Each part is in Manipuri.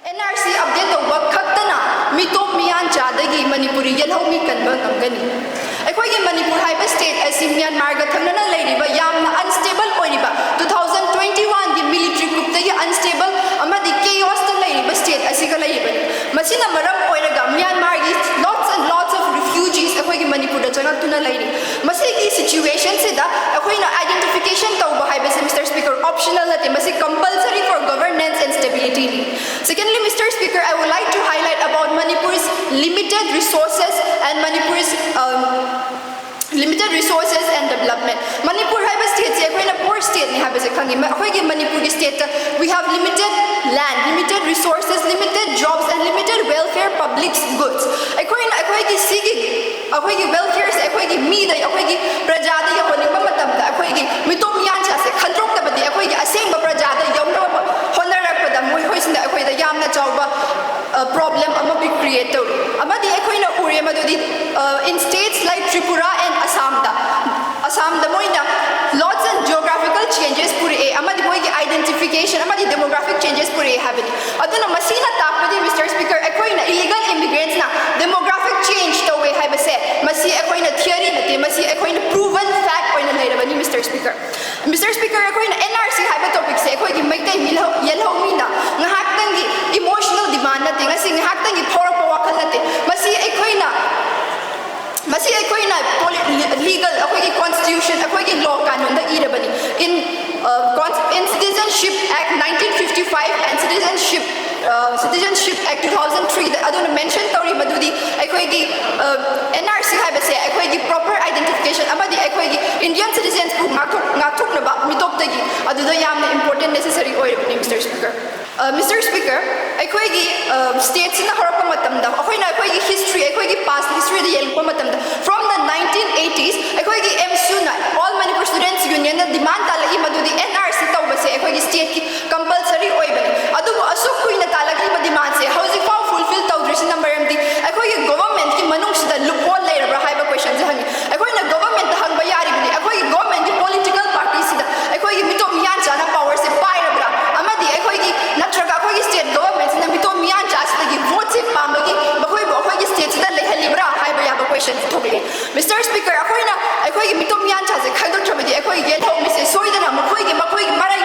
NRC update touba khaktana meetop miyanchadagi Manipuri Yelhoumee kanba ngamgani. Akhoi Manipur haiba state asi Myanmar ga thamnana leiriba yamna unstable oiriba 2021 gi military coup tagi unstable amadi chaos ta leiriba state asi ga leiriba masina maram oiraga Myanmar gi lots and lots of refugees akhoi Manipur da changak tuna leiri masigi situation se da akhoi na identification tauba haiba se Mr. Speaker optional nate masi compulsory for governance and stability. Secondly, Mr. Speaker, I would like to highlight about Manipur's limited resources and limited resources and development. Manipur haiba state se akhoi na poor state ni haiba se khangi akhoi gi Manipur gi state we have limited land, limited resources, limited jobs and limited welfare public goods. Akhoi gi sigi akhoi gi welfare se akhoi gi mi da akhoi gi praja da yawani ba matam da akhoi gi mitom yan cha se khantrok ta badi akhoi gi aseng ba praja da yawna honarak pa da moi hoi sin da akhoi da yamna chawba problem ama be create to amadi akhoi na uri madudi in states like Tripura and Assam da moina lots and geographical changes puri amadi moi gi identification amadi demographic changes puri habini aduna masina takpadi Mr. Speaker akhoi na illegal immigrants na demographic change to we haiba se masi akhoi na theory nate masi akhoi na proven fact oina leirabani Mr. Speaker akhoi na NRC haiba topic se akhoi gi maitai Yelhoumee na ngahak tang gi emotional demand nate ngasi ngahak tang gi thorak wakal nate masi akhoi na legal akhoi constitution akhoi law kanon da irabani in Citizenship Act 1955 and Citizenship Act 2003 da aduna mention tori madudi akhoi NRC haiba se akhoi proper identification amadi akhoi Indian citizens ku ngathok na ba meetop tagi aduda yamna important necessary oirabani Mr. Speaker akhoi states na horapa matam da akhoi na akhoi history akhoi past history da yelpa matam da from the 1980s akhoi AMSU na all Manipur students union na demand talagi madudi NRC tauba se akhoi state ki compulsory oibani adubu asuk kuina talagi ba demand se housing form fulfill tawdrisi number md akhoi government ki manung sida loophole leirabra haiba question je hangi akhoi na government da hangba yari bani akhoi government ki political party sida akhoi mitom yan chana power se pairabra amadi akhoi natraga akhoi state government na mitom yan cha sida gi vote se pambagi akhoi akhoi state sida lehalibra haiba yaba question thokli Mr. Speaker akhoi mitom yan cha se khaidok thabadi akhoi Yelhoumee se soidana makhoi marai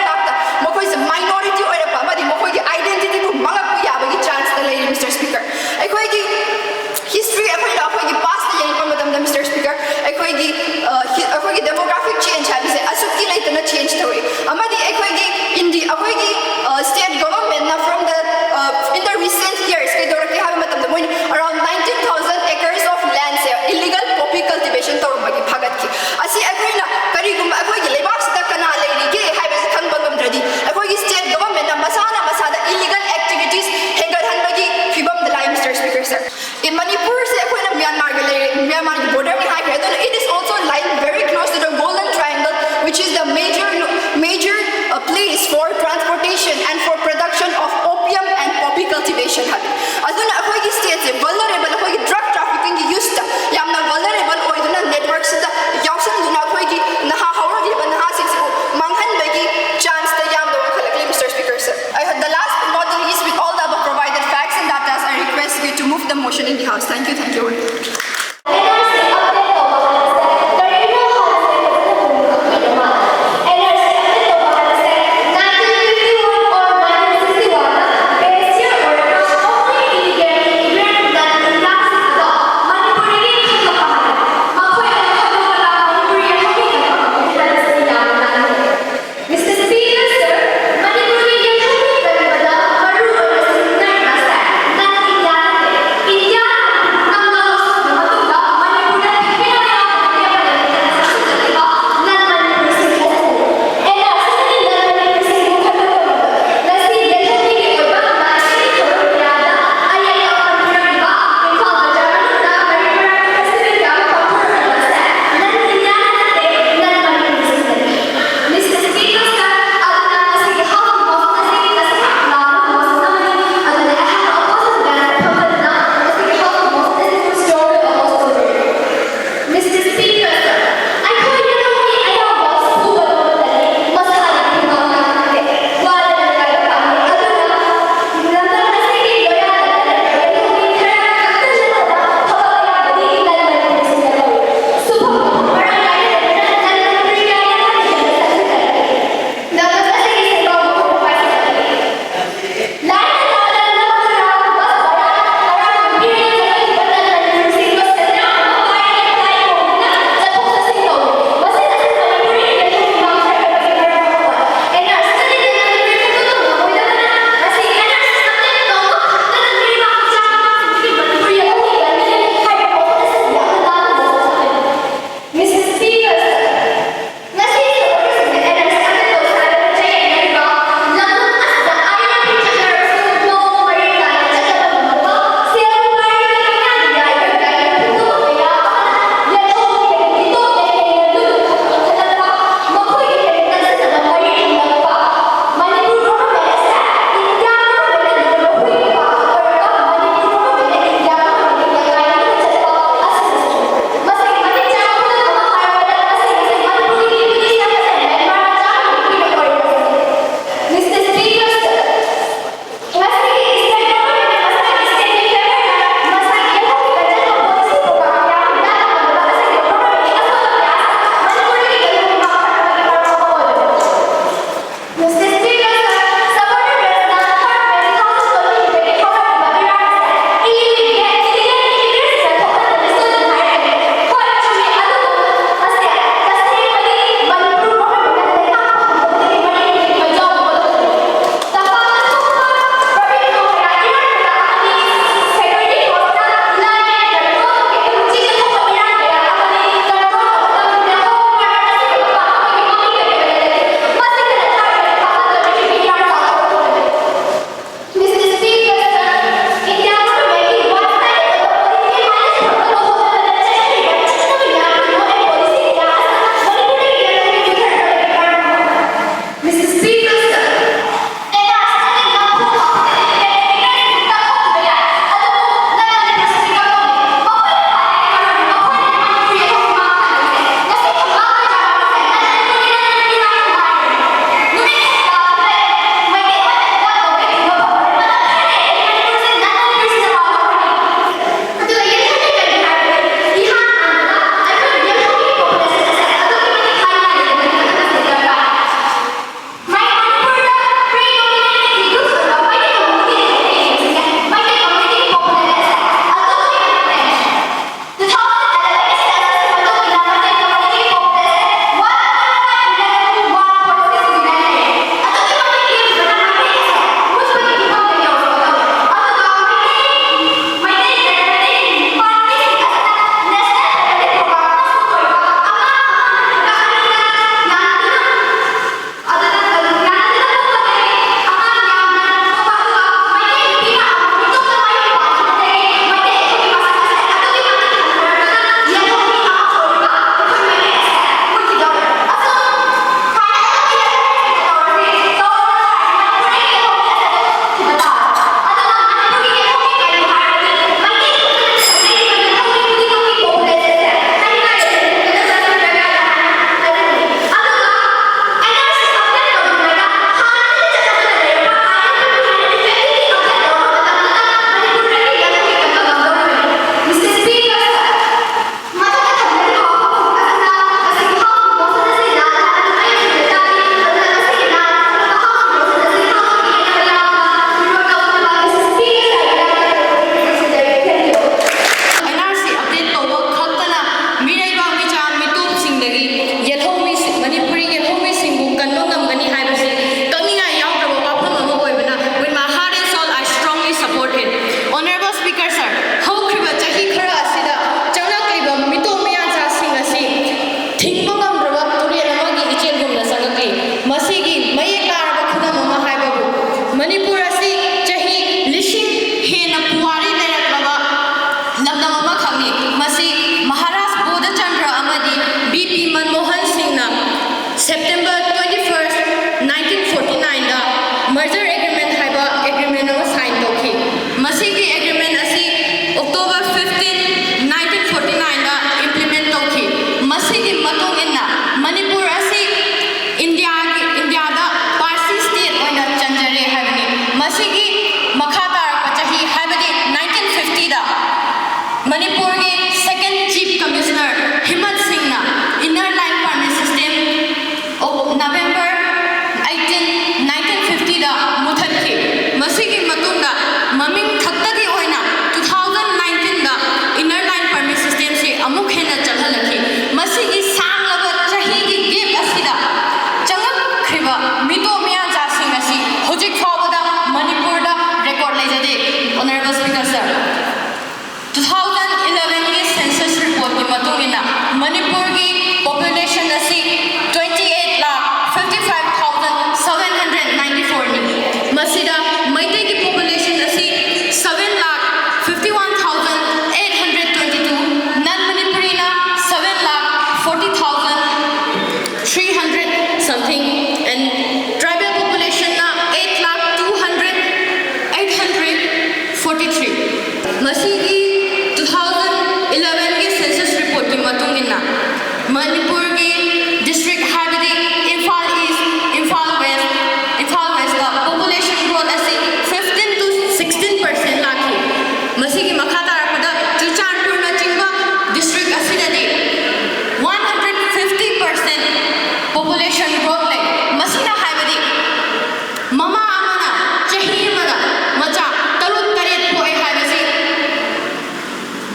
mama amana chahi amada macha tarut taret poi haibasi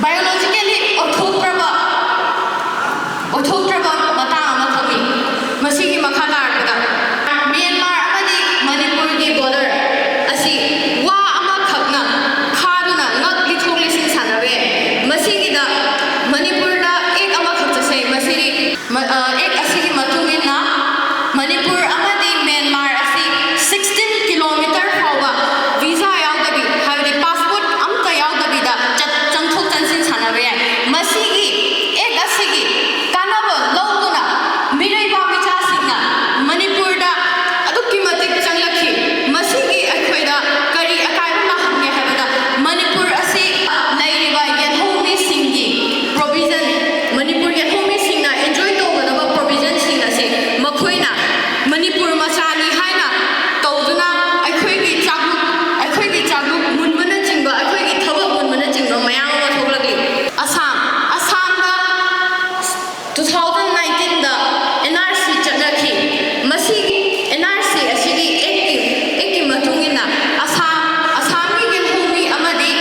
biologically othokraba mata ama thami masigi makha tarpada Myanmar amadi Manipur gi border asi wa ama khakna khaduna ngak lithong lisin sanabe masigi da Manipur da ek ama khakcha sei masiri ek asigi matungina Manipur amadi Myanmar asi 16 kilometer fawa visa yaugdabi habdi passport amta yaugdabi da changthok chansin sanabe masigi ek asigi kanaba lawduna meereibak micha singna Manipur da adukki matik changlakhi masigi aikhoida kari akaiba ma hamge habada Manipur asi lairiba Yelhoumee singgi provision Manipur Yelhoumee singna enjoy tawgdaba provision sing ase makhoina Manipur machani haina tawduna aikhoigi chagu munbana chingba aikhoigi thabak munbana chingba mayam ma thoklakli Assam da 2019 da NRC chatnakhi masigi NRC asigi eki matungina Assam gi Yelhoumee amadi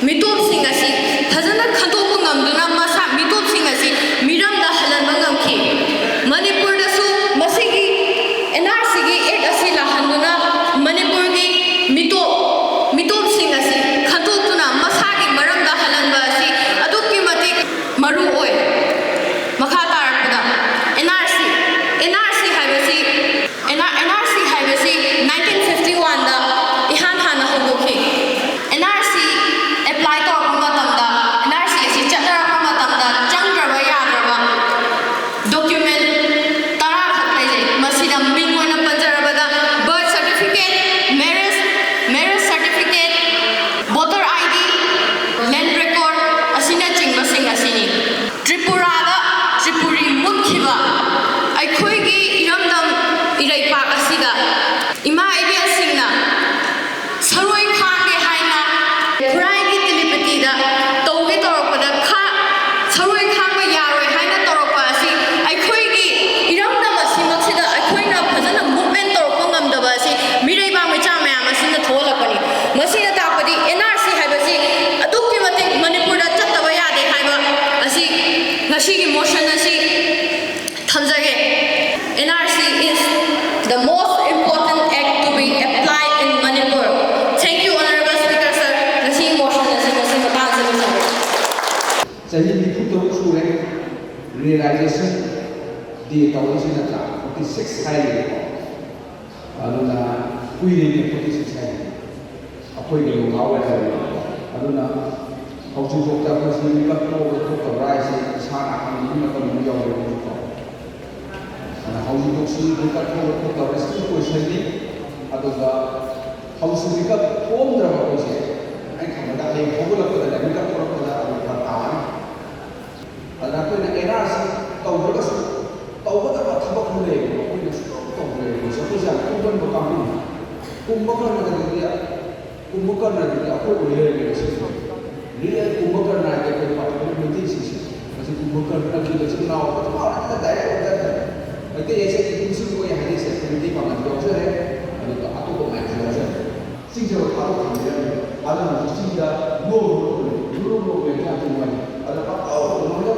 meetop sing asi thajana khantopa ngamduna masa meetop sing asi miram da halanba ngamkhi Manipur da su masigi NRC gi ek asi la handuna Manipur gi meetop sing asi khantopuna masa gi maram da halanba asi adukki matik maru oi makha tarakpada NRC haibasi 1951 da ihan hana hogokhi NRC apply tawpa matamda NRC asi chatnarapa matamda changdraba yadraba document tara khak leje masida ming oina panjarabada birth certificate marriage certificate voter ID land record asina chingba sing asini Tripuri mukhiba aikhoigi iramdam ireipak asida ima ibia singna saroi khangge haina khuraigi telepathy da tawge torakpada saroi khangba yaroi haina torakpa asi aikhoigi iramdam asimaksida aikhoina phajana movement torakpa ngamdaba asi meereibak micha mayam asina tholakani masina tapadi NRC haibasi adukki matik Manipur da chattaba yade haiba asi ngashigi motion asi thamjage NRC is the most important act to be applied in Manipur. Thank you, Honorable Speaker, sir. Ngasi motion asi ngasi matang sa bisa. Jadi itu terus sudah realization di tahun ini ada 46 kali, aduna kuirin 46 kali. Apa yang kau ada? Aduna kau cukup tak bersih tak kau tak berais sana akan ini akan menjauh dari kau. Karena kau cukup sih tak kau tak berais itu kuisini, aduna kau sih tak om drama kuisini. Ai kamu dah yang kau boleh pada dah kita kau pada ada pertawan. Ada tu nak NRC tahu betul tahu betul apa sebab boleh, kau ini tahu boleh. Sebab saya kumpul bukan dia aku boleh ni sih. Dia kumpul nak dia patut berhenti sih. Masih kumpul nak kita senang. Apa orang kita dah. Nanti ऐसे किसी को यहाँ नहीं सकते नहीं पाना डॉक्टर है अभी तो आपको को मैं डॉक्टर सिंह जो आपको काम दिया आज हम सिंह का नो के क्या तुम वाले अगर पापा उन्होंने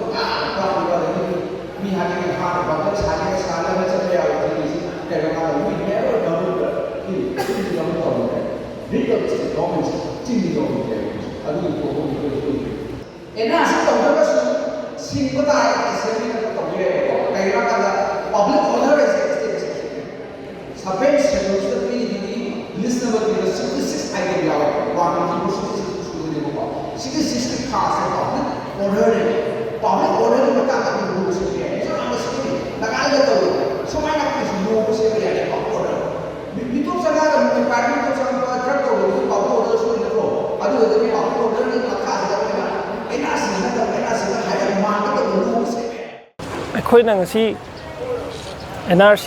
काम दिया लेकिन मी हाथ में हाथ बांधा साले में चले आओ किसी तेरे का भी है और डबल कि सिंह का तो है बिग अप से गवर्नमेंट सिंह का है अभी को एना से तो बस सिंह पता है इससे भी तो है कहीं ना कहीं public order is subject to the list number 66 I get out 66 cars public order में क्या करते हैं लोग से है जो हम से लगा लेते हो समय लगता है लोगों से भी आने public order बिल्कुल सगा डिपार्टमेंट को सब ट्रक को public order से लेते हो अभी उधर में public order में लगा देते हैं एनआरसी ना हायर मार्केट को लोगों से अखोई नंगसी NRC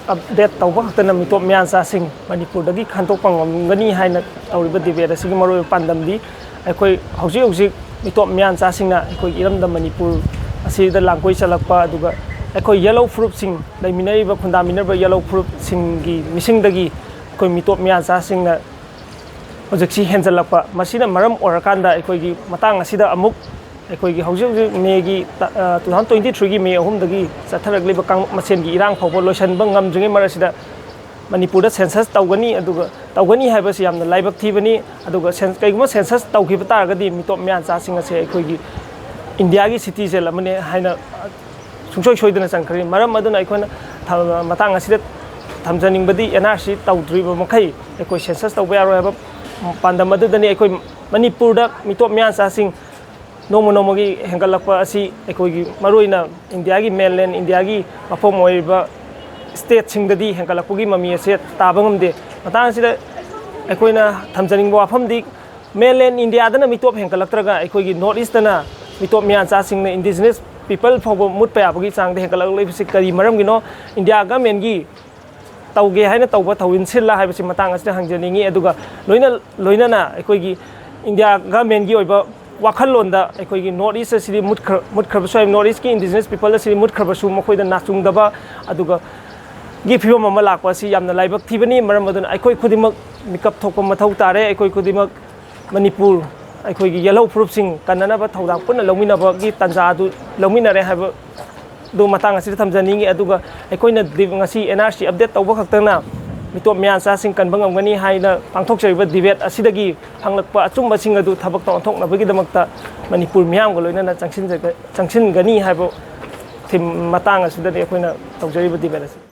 update tawba khakana meetop myansa sing Manipur dagi khantokpa ngamgani haina tawriba debate asigi maroi pandam di akhoi hauji meetop myansa singna akhoi iramda Manipur asida langkoi chalakpa aduga akhoi yellow fruit sing daiminai ba khunda minar ba yellow fruit sing gi mising dagi ꯑꯩꯈꯣꯏ ꯃꯤꯇꯣꯞ ꯃꯤꯌꯥꯟꯆꯥꯁꯤꯡꯅ ꯍꯧꯖꯤꯛꯁꯤ ꯍꯦꯟꯖꯜꯂꯛꯄ ꯃꯁꯤꯅ ꯃꯔꯝ ꯑꯣꯏꯔꯀꯥꯟꯗ ꯑꯩꯈꯣꯏꯒꯤ ꯃꯇꯥꯡ ꯑꯁꯤꯗ ꯑꯃꯨꯛ ꯑꯩꯈꯣꯏꯒꯤ ꯍꯧꯖꯤꯛ ꯍꯧꯖꯤꯛ ꯃꯦꯒꯤ 2023ꯒꯤ ꯃꯦ 3ꯗꯒꯤ ꯆꯠꯊꯔꯛꯂꯤꯕ ꯀꯥꯡꯂꯨꯞ ꯃꯁꯦꯟꯒꯤ ꯏꯔꯥꯡ ꯐꯥꯎꯕ ꯂꯣꯏꯁꯤꯟꯕ ꯉꯝꯗ꯭ꯔꯤꯉꯩ ꯃꯔꯛꯁꯤꯗ ꯃꯅꯤꯄꯨꯔꯗ ꯁꯦꯟꯁꯁ ꯇꯧꯒꯅꯤ ꯑꯗꯨꯒ ꯇꯧꯒꯅꯤ ꯍꯥꯏꯕꯁꯤ ꯌꯥꯝꯅ ꯂꯥꯏꯕꯛ ꯊꯤꯕꯅꯤ ꯑꯗꯨꯒ ꯀꯩꯒꯨꯝꯕ ꯁꯦꯟꯁꯁ ꯇꯧꯈꯤꯕ ꯇꯥꯔꯒꯗꯤ ꯃꯤꯇꯣꯞ ꯃꯤꯌꯥꯟꯆꯥꯁꯤꯡ ꯑꯁꯦ ꯑꯩꯈꯣꯏꯒꯤ ꯏꯟꯗꯤꯌꯥꯒꯤ ꯁꯤꯇꯤꯖꯦꯟ ꯑꯃꯅꯤ ꯍꯥꯏꯅ ꯁꯨꯡꯁꯣꯏ ꯁꯣꯏꯗꯅ ꯆꯟꯈ꯭ꯔꯅꯤ ꯃꯔꯝ ꯑꯗꯨꯅ ꯑꯩꯈꯣꯏꯅ ꯃꯇꯥꯡ ꯑꯁꯤꯗ ꯊꯝꯖꯅꯤꯡꯕꯗꯤ NRC ꯇꯧꯗ꯭ꯔꯤꯕ ꯃꯈꯩ ꯑꯩꯈꯣꯏ ꯁꯦꯟꯁꯁ ꯇꯧꯕ ꯌꯥꯔꯣꯏ ꯍꯥꯏꯕ ꯄꯥꯟꯗꯝ ꯑꯗꯨꯗꯅꯤ ꯑꯩꯈꯣꯏ ꯃꯅꯤꯄꯨꯔꯗ ꯃꯤꯇꯣꯞ ꯃꯤꯌꯥꯟꯆꯥꯁꯤꯡ ꯅꯣꯡꯃ ꯅꯣꯡꯃꯒꯤ ꯍꯦꯟꯒꯠꯂꯛꯄ ꯑꯁꯤ ꯑꯩꯈꯣꯏꯒꯤ ꯃꯔꯨꯑꯣꯏꯅ ꯏꯟꯗꯤꯌꯥꯒꯤ ꯃꯦꯟꯂꯦꯟ ꯏꯟꯗꯤꯌꯥꯒꯤ ꯃꯐꯝ ꯑꯣꯏꯔꯤꯕ ꯁ꯭ꯇꯦꯠꯁꯤꯡꯗꯗꯤ ꯍꯦꯟꯒꯠꯂꯛꯄꯒꯤ ꯃꯃꯤ ꯑꯁꯤ ꯇꯥꯕ ꯉꯝꯗꯦ ꯃꯇꯥꯡ ꯑꯁꯤꯗ ꯑꯩꯈꯣꯏꯅ ꯊꯝꯖꯅꯤꯡꯕ ꯋꯥꯐꯝꯗꯤ ꯃꯦꯟꯂꯦꯟ ꯏꯟꯗꯤꯌꯥꯗꯅ ꯃꯤꯇꯣꯞ ꯍꯦꯟꯒꯠꯂꯛꯇ꯭ꯔꯒ ꯑꯩꯈꯣꯏꯒꯤ ꯅꯣꯔꯠ ꯏꯁꯇꯅ ꯃꯤꯇꯣꯞ ꯃꯤꯌꯥꯟꯆꯥꯁꯤꯡꯅ ꯏꯟꯗꯤꯖꯤꯅꯁ ꯄꯤꯄꯜ ꯐꯥꯎꯕ ꯃꯨꯠꯄ ꯌꯥꯕꯒꯤ ꯆꯥꯡꯗ ꯍꯦꯟꯒꯠꯂꯛꯂꯤꯕꯁꯤ ꯀꯔꯤ ꯃꯔꯝꯒꯤꯅꯣ ꯏꯟꯗꯤꯌꯥ ꯒꯃꯦꯟꯒꯤ ꯇꯧꯒꯦ ꯍꯥꯏꯅ ꯇꯧꯕ ꯊꯧꯑꯣꯏꯟꯁꯤꯜꯂ ꯍꯥꯏꯕꯁꯤ ꯃꯇꯥꯡ ꯑꯁꯤꯗ ꯍꯪꯖꯅꯤꯡꯉꯤ ꯑꯗꯨꯒ ꯂꯣꯏꯅꯅ ꯑꯩꯈꯣꯏꯒꯤ ꯏꯟꯗꯤꯌꯥ ꯒꯃꯦꯟꯒꯤ ꯑꯣꯏꯕ ꯋꯥꯈꯜꯂꯣꯟꯗ ꯑꯩꯈꯣꯏꯒꯤ ꯅꯣꯔꯠ ꯏꯁ ꯑꯁꯤꯗꯤ ꯃꯨꯠꯈ꯭ꯔꯕꯁꯨ ꯌꯥꯏ ꯅꯣꯔꯠ ꯏꯁꯀꯤ ꯏꯟꯗꯤꯖꯤꯅꯁ ꯄꯤꯄꯜ ꯑꯁꯤꯗꯤ ꯃꯨꯠꯈ꯭ꯔꯕꯁꯨ ꯃꯈꯣꯏꯗ ꯅꯥꯆꯨꯡꯗꯕ ꯑꯗꯨꯒ ꯒꯤ ꯐꯤꯕꯝ ꯑꯃ ꯂꯥꯛꯄ ꯑꯁꯤ ꯌꯥꯝꯅ ꯂꯥꯏꯕꯛ ꯊꯤꯕꯅꯤ ꯃꯔꯝ ꯑꯗꯨꯅ ꯑꯩꯈꯣꯏ ꯈꯨꯗꯤꯡꯃꯛ ꯃꯤꯀꯞ ꯊꯣꯛꯄ ꯃꯊꯧ ꯇꯥꯔꯦ ꯑꯩꯈꯣꯏ ꯈꯨꯗꯤꯡꯃꯛ ꯃꯅꯤꯄꯨꯔ ꯑꯩꯈꯣꯏꯒꯤ ꯌꯦꯜꯍꯧ ꯐꯨꯔꯨꯞꯁꯤꯡ ꯀꯟꯅꯅꯕ ꯊꯧꯗꯥꯡ ꯄꯨꯟꯅ ꯂꯧꯃꯤꯟꯅꯕꯒꯤ ꯇꯥꯟꯖꯥ ꯑꯗꯨ ꯂꯧꯃꯤꯟꯅꯔꯦ ꯍꯥꯏꯕ ꯑꯗꯨ ꯃꯇꯥꯡ ꯑꯁꯤꯗ ꯊꯝꯖꯅꯤꯡꯉꯤ ꯑꯗꯨꯒ ꯑꯩꯈꯣꯏꯅ ꯉꯁꯤ NRC ꯑꯞꯗꯦꯠ ꯇꯧꯕ ꯈꯛꯇꯪꯅ ꯃꯤꯇꯣꯞ ꯃꯤꯌꯥꯟꯆꯥꯁꯤꯡ ꯀꯟꯕ ꯉꯝꯒꯅꯤ ꯍꯥꯏꯅ ꯄꯥꯡꯊꯣꯛꯆꯔꯤꯕ ꯗꯤꯕꯦꯠ ꯑꯁꯤꯗꯒꯤ ꯐꯪꯂꯛꯄ ꯑꯆꯨꯝꯕꯁꯤꯡ ꯑꯗꯨ ꯊꯕꯛꯇ ꯑꯣꯟꯊꯣꯛꯅꯕꯒꯤꯗꯃꯛꯇ ꯃꯅꯤꯄꯨꯔ ꯃꯤꯌꯥꯝꯒ ꯂꯣꯏꯅꯅ ꯆꯪꯁꯤꯟꯒꯅꯤ ꯍꯥꯏꯕ ꯃꯇꯥꯡ ꯑꯁꯤꯗꯗꯤ ꯑꯩꯈꯣꯏꯅ ꯇꯧꯖꯔꯤꯕ ꯗꯤꯕꯦꯠ ꯑꯁꯤ